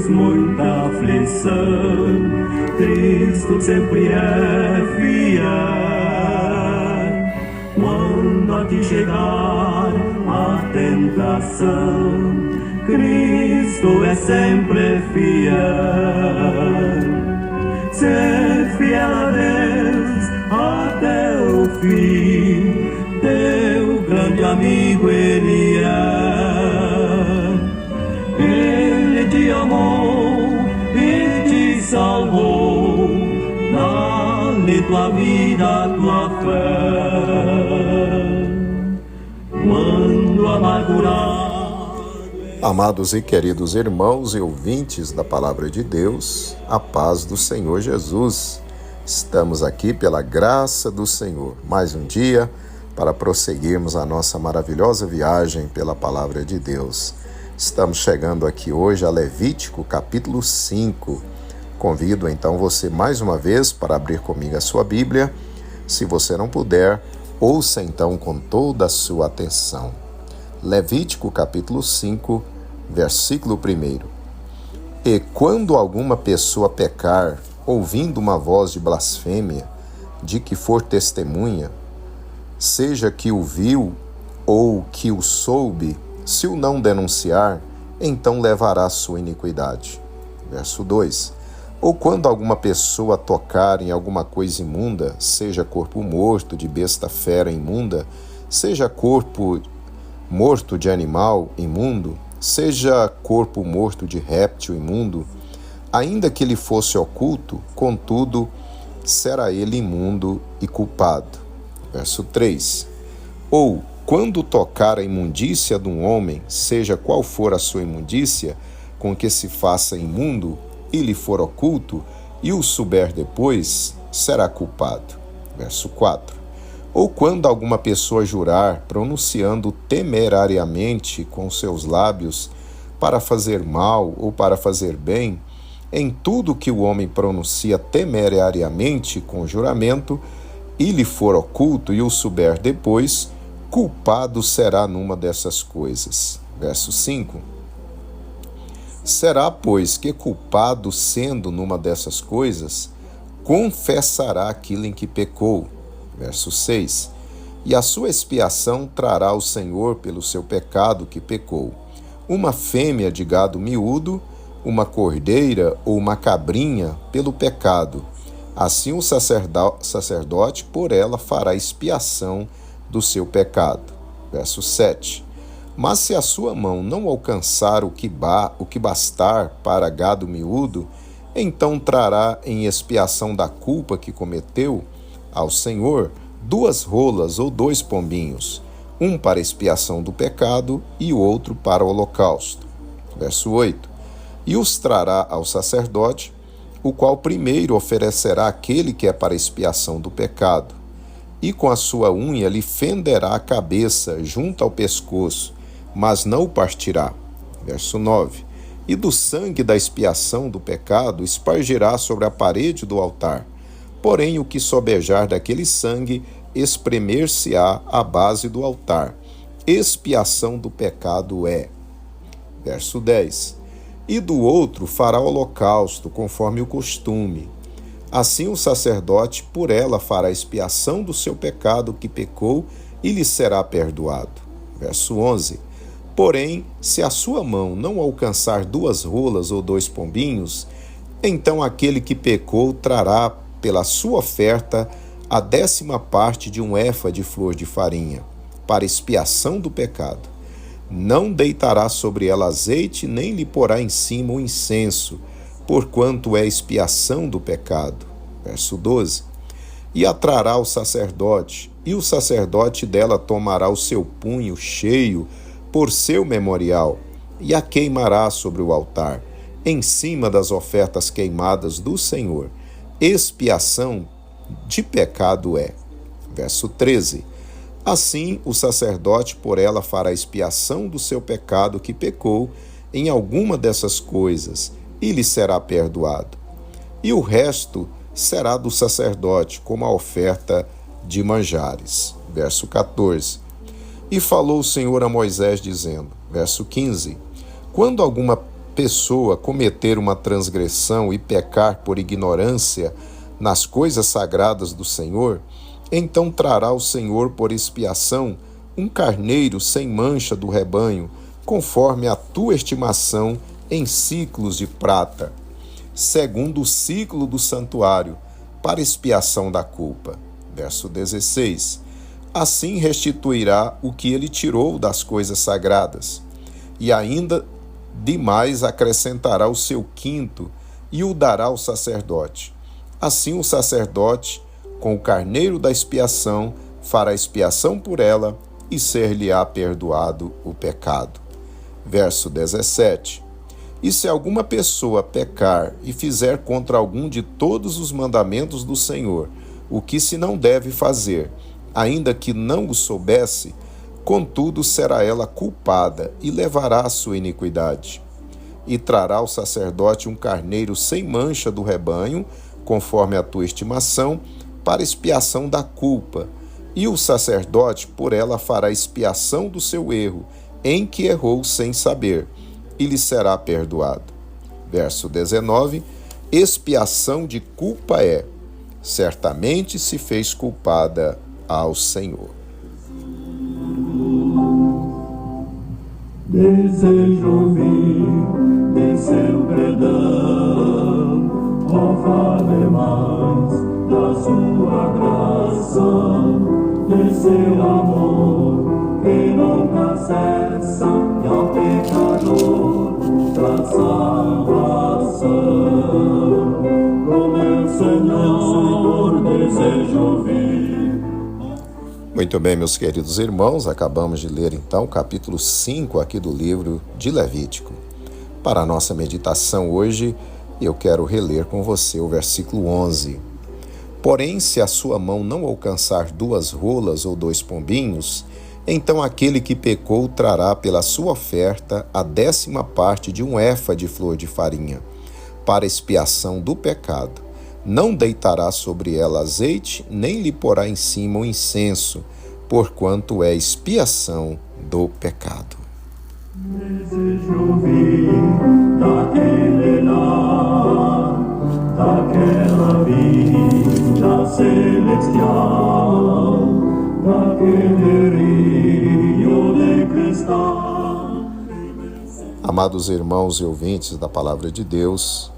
muita aflição, Cristo sempre é fiel. Quando a ti chegar a tentação, Cristo é sempre fiel. Ser fiel a Deus até o fim, teu grande amigo Ele é. Ele te amou e te salvou, dá-lhe tua vida, tua fé. Quando amargurar. Amados e queridos irmãos e ouvintes da Palavra de Deus, a paz do Senhor Jesus. Estamos aqui pela graça do Senhor, mais um dia para prosseguirmos a nossa maravilhosa viagem pela Palavra de Deus. Estamos chegando aqui hoje a Levítico, capítulo 5. Convido então você mais uma vez para abrir comigo a sua Bíblia. Se você não puder, ouça então com toda a sua atenção. Levítico, capítulo 5, versículo 1. E quando alguma pessoa pecar, ouvindo uma voz de blasfêmia, de que for testemunha, seja que o viu ou que o soube, se o não denunciar, então levará sua iniquidade. Verso 2. Ou quando alguma pessoa tocar em alguma coisa imunda, seja corpo morto de besta fera imunda, seja corpo morto de animal imundo, seja corpo morto de réptil imundo, ainda que ele fosse oculto, contudo, será ele imundo e culpado. Verso 3. Ou, quando tocar a imundícia de um homem, seja qual for a sua imundícia, com que se faça imundo, e lhe for oculto, e o souber depois, será culpado. Verso 4. Ou quando alguma pessoa jurar, pronunciando temerariamente com seus lábios, para fazer mal ou para fazer bem, em tudo que o homem pronuncia temerariamente com juramento, e lhe for oculto e o souber depois, culpado será numa dessas coisas. Verso 5. Será, pois, que culpado sendo numa dessas coisas, confessará aquilo em que pecou. Verso 6. E a sua expiação trará o Senhor pelo seu pecado que pecou. Uma fêmea de gado miúdo, uma cordeira ou uma cabrinha pelo pecado. Assim o sacerdote por ela fará expiação do seu pecado. Verso 7. Mas se a sua mão não alcançar o que bastar para gado miúdo, então trará em expiação da culpa que cometeu ao Senhor 2 rolas ou 2 pombinhos, um para expiação do pecado e o outro para o holocausto. Verso 8. E os trará ao sacerdote, o qual primeiro oferecerá aquele que é para expiação do pecado, e com a sua unha lhe fenderá a cabeça junto ao pescoço, mas não o partirá. Verso 9. E do sangue da expiação do pecado espargirá sobre a parede do altar. Porém, o que sobejar daquele sangue, espremer-se-á à base do altar. Expiação do pecado é. Verso 10. E do outro fará holocausto, conforme o costume. Assim o sacerdote por ela fará expiação do seu pecado que pecou e lhe será perdoado. Verso 11. Porém, se a sua mão não alcançar 2 rolas ou 2 pombinhos, então aquele que pecou trará pela sua oferta a 10ª parte de um éfa de flor de farinha, para expiação do pecado. Não deitará sobre ela azeite, nem lhe porá em cima o incenso, porquanto é expiação do pecado. Verso 12. E a trará ao sacerdote, e o sacerdote dela tomará o seu punho cheio por seu memorial, e a queimará sobre o altar, em cima das ofertas queimadas do Senhor. Expiação de pecado é. Verso 13. Assim, o sacerdote por ela fará expiação do seu pecado que pecou em alguma dessas coisas, e lhe será perdoado. E o resto será do sacerdote, como a oferta de manjares. Verso 14. E falou o Senhor a Moisés, dizendo, verso 15, quando alguma pessoa cometer uma transgressão e pecar por ignorância nas coisas sagradas do Senhor, então trará o Senhor por expiação um carneiro sem mancha do rebanho, conforme a tua estimação em ciclos de prata, segundo o ciclo do santuário, para expiação da culpa. Verso 16. Assim restituirá o que ele tirou das coisas sagradas, e ainda demais acrescentará o seu quinto e o dará ao sacerdote. Assim o sacerdote, com o carneiro da expiação, fará expiação por ela e ser-lhe-á perdoado o pecado. Verso 17. E se alguma pessoa pecar e fizer contra algum de todos os mandamentos do Senhor, o que se não deve fazer, ainda que não o soubesse, contudo será ela culpada e levará a sua iniquidade. E trará ao sacerdote um carneiro sem mancha do rebanho, conforme a tua estimação, para expiação da culpa. E o sacerdote por ela fará expiação do seu erro, em que errou sem saber, e lhe será perdoado. Verso 19. Expiação de culpa é: certamente se fez culpada ao Senhor. Desejo ouvir de seu perdão, ó fale mais da sua graça, de seu amor que nunca cessa, e ao pecador traz salvação. O meu Senhor desejo ouvir. Muito bem, meus queridos irmãos, acabamos de ler então o capítulo 5 aqui do livro de Levítico. Para a nossa meditação hoje, eu quero reler com você o versículo 11. Porém, se a sua mão não alcançar 2 rolas ou 2 pombinhos, então aquele que pecou trará pela sua oferta a 10ª parte de um efa de flor de farinha, para expiação do pecado. Não deitará sobre ela azeite, nem lhe porá em cima o incenso, porquanto é expiação do pecado. Desejo ouvir daquele lar, daquela vida celestial, daquele rio de cristal. Amados irmãos e ouvintes da Palavra de Deus,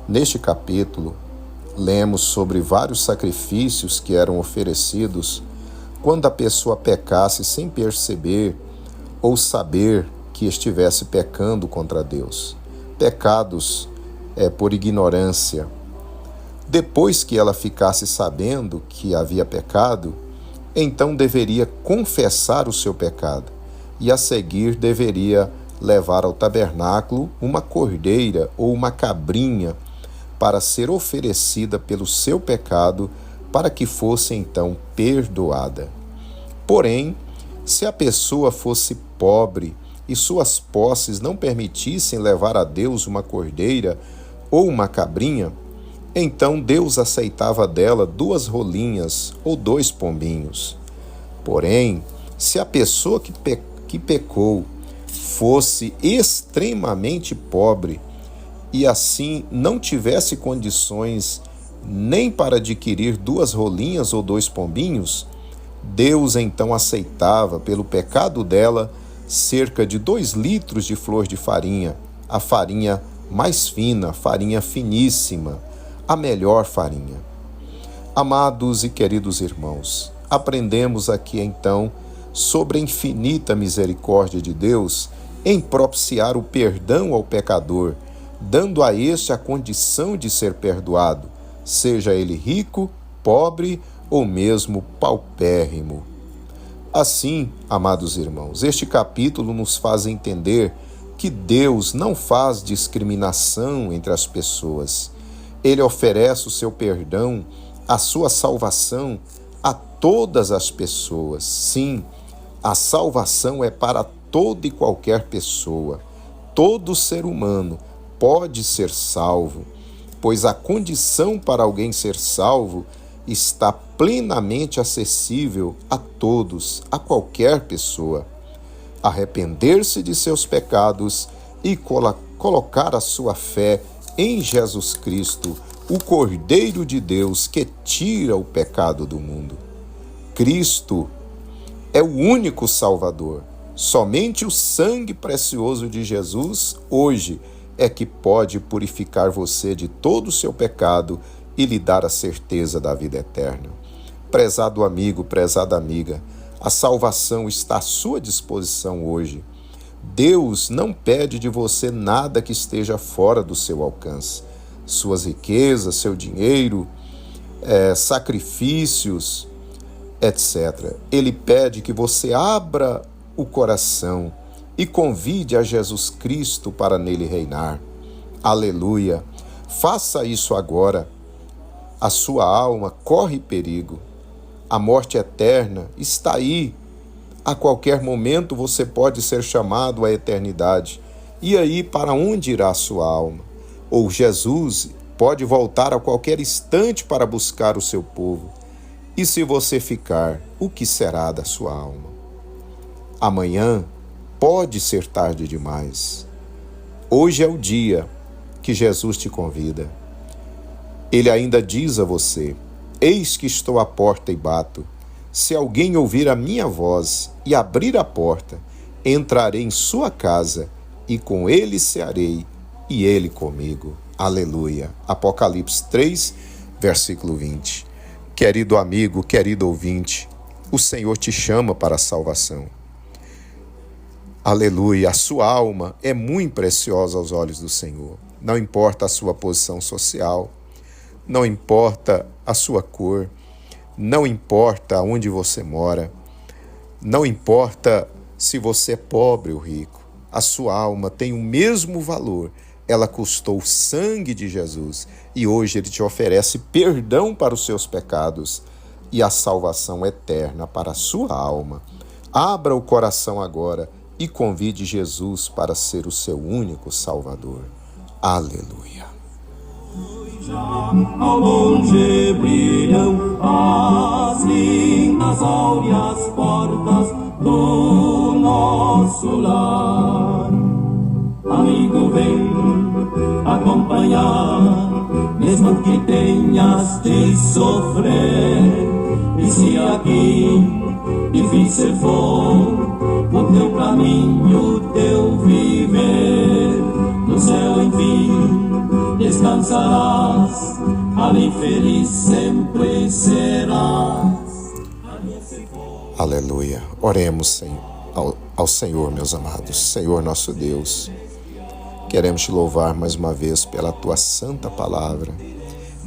neste capítulo, lemos sobre vários sacrifícios que eram oferecidos quando a pessoa pecasse sem perceber ou saber que estivesse pecando contra Deus. Pecados por ignorância. Depois que ela ficasse sabendo que havia pecado, então deveria confessar o seu pecado e a seguir deveria levar ao tabernáculo uma cordeira ou uma cabrinha para ser oferecida pelo seu pecado, para que fosse então perdoada. Porém, se a pessoa fosse pobre e suas posses não permitissem levar a Deus uma cordeira ou uma cabrinha, então Deus aceitava dela 2 rolinhas ou 2 pombinhos. Porém, se a pessoa que pecou fosse extremamente pobre, e assim não tivesse condições nem para adquirir 2 rolinhas ou 2 pombinhos, Deus então aceitava, pelo pecado dela, cerca de 2 litros de flor de farinha, a farinha mais fina, farinha finíssima, a melhor farinha. Amados e queridos irmãos, aprendemos aqui então sobre a infinita misericórdia de Deus em propiciar o perdão ao pecador, dando a este a condição de ser perdoado, seja ele rico, pobre ou mesmo paupérrimo. Assim, amados irmãos, este capítulo nos faz entender que Deus não faz discriminação entre as pessoas. Ele oferece o seu perdão, a sua salvação a todas as pessoas. Sim, a salvação é para toda e qualquer pessoa. Todo ser humano pode ser salvo, pois a condição para alguém ser salvo está plenamente acessível a todos, a qualquer pessoa. Arrepender-se de seus pecados e colocar a sua fé em Jesus Cristo, o Cordeiro de Deus que tira o pecado do mundo. Cristo é o único Salvador. Somente o sangue precioso de Jesus hoje é que pode purificar você de todo o seu pecado e lhe dar a certeza da vida eterna. Prezado amigo, prezada amiga, a salvação está à sua disposição hoje. Deus não pede de você nada que esteja fora do seu alcance. Suas riquezas, seu dinheiro, sacrifícios, etc. Ele pede que você abra o coração e convide a Jesus Cristo para nele reinar. Aleluia! Faça isso agora. A sua alma corre perigo. A morte eterna está aí. A qualquer momento você pode ser chamado à eternidade. E aí, para onde irá a sua alma? Ou Jesus pode voltar a qualquer instante para buscar o seu povo. E se você ficar, o que será da sua alma? Amanhã pode ser tarde demais. Hoje é o dia que Jesus te convida. Ele ainda diz a você: eis que estou à porta e bato. Se alguém ouvir a minha voz e abrir a porta, entrarei em sua casa e com ele cearei e ele comigo. Aleluia. Apocalipse 3, versículo 20. Querido amigo, querido ouvinte, o Senhor te chama para a salvação. Aleluia. A sua alma é muito preciosa aos olhos do Senhor. Não importa a sua posição social, não importa a sua cor, não importa onde você mora, não importa se você é pobre ou rico, a sua alma tem o mesmo valor. Ela custou o sangue de Jesus e hoje Ele te oferece perdão para os seus pecados e a salvação eterna para a sua alma. Abra o coração agora e convide Jesus para ser o seu único Salvador. Aleluia. Ao longe brilham as lindas áureas portas do nosso lar. Amigo, vem acompanhar, mesmo que tenhas de sofrer. E se aqui difícil for o teu caminho, o teu viver, no céu enfim descansarás, ali feliz sempre serás. Aleluia. Oremos ao Senhor, meus amados. Senhor nosso Deus, queremos te louvar mais uma vez pela tua santa palavra.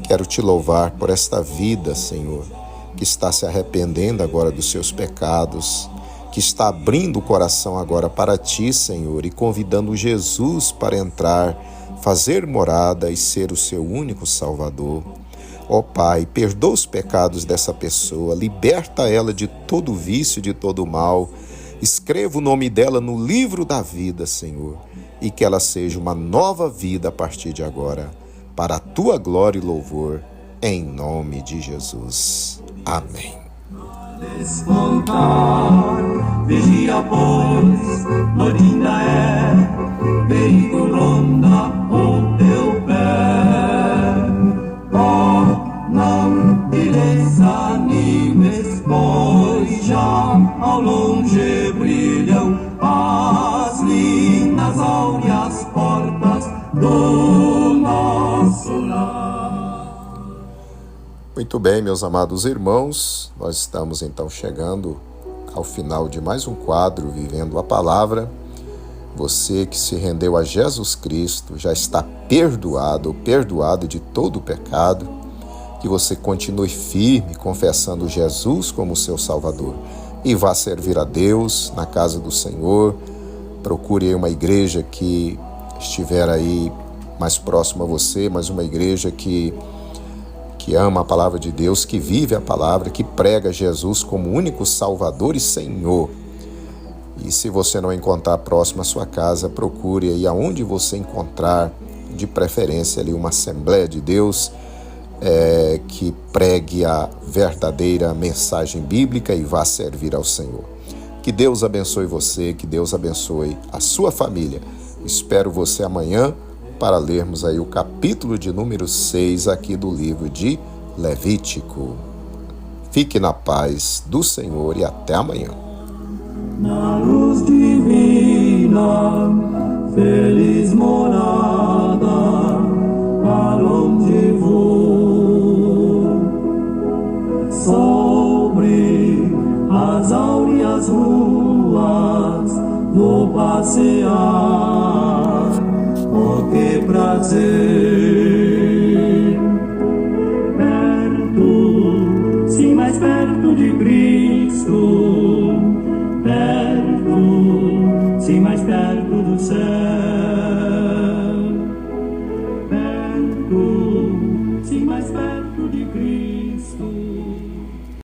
Quero te louvar por esta vida, Senhor, que está se arrependendo agora dos seus pecados, que está abrindo o coração agora para ti, Senhor, e convidando Jesus para entrar, fazer morada e ser o seu único Salvador. Ó Pai, perdoa os pecados dessa pessoa, liberta ela de todo vício, de todo mal. Escreva o nome dela no livro da vida, Senhor, e que ela seja uma nova vida a partir de agora, para a tua glória e louvor, em nome de Jesus. Amém. Despontar, vigia pois, noite ainda é, perigo ronda o teu pé. Oh, não te desanimes, pois já ao longe brilham as lindas áureas portas do nosso lar. Muito bem, meus amados irmãos, nós estamos então chegando ao final de mais um quadro Vivendo a Palavra. Você que se rendeu a Jesus Cristo já está perdoado de todo o pecado. Que você continue firme, confessando Jesus como seu Salvador e vá servir a Deus na casa do Senhor. Procure aí uma igreja que estiver aí mais próxima a você, mas uma igreja que ama a palavra de Deus, que vive a palavra, que prega Jesus como único Salvador e Senhor. E se você não encontrar próximo à sua casa, procure aí aonde você encontrar, de preferência ali uma Assembleia de Deus, que pregue a verdadeira mensagem bíblica e vá servir ao Senhor. Que Deus abençoe você, que Deus abençoe a sua família. Espero você amanhã para lermos aí o capítulo de número 6 aqui do livro de Levítico. Fique na paz do Senhor e até amanhã. Na luz divina, feliz morada, para onde vou, sobre as áureas ruas vou passear. Oh, que prazer! Perto, sim, mais perto de Cristo, perto, sim, mais perto do céu.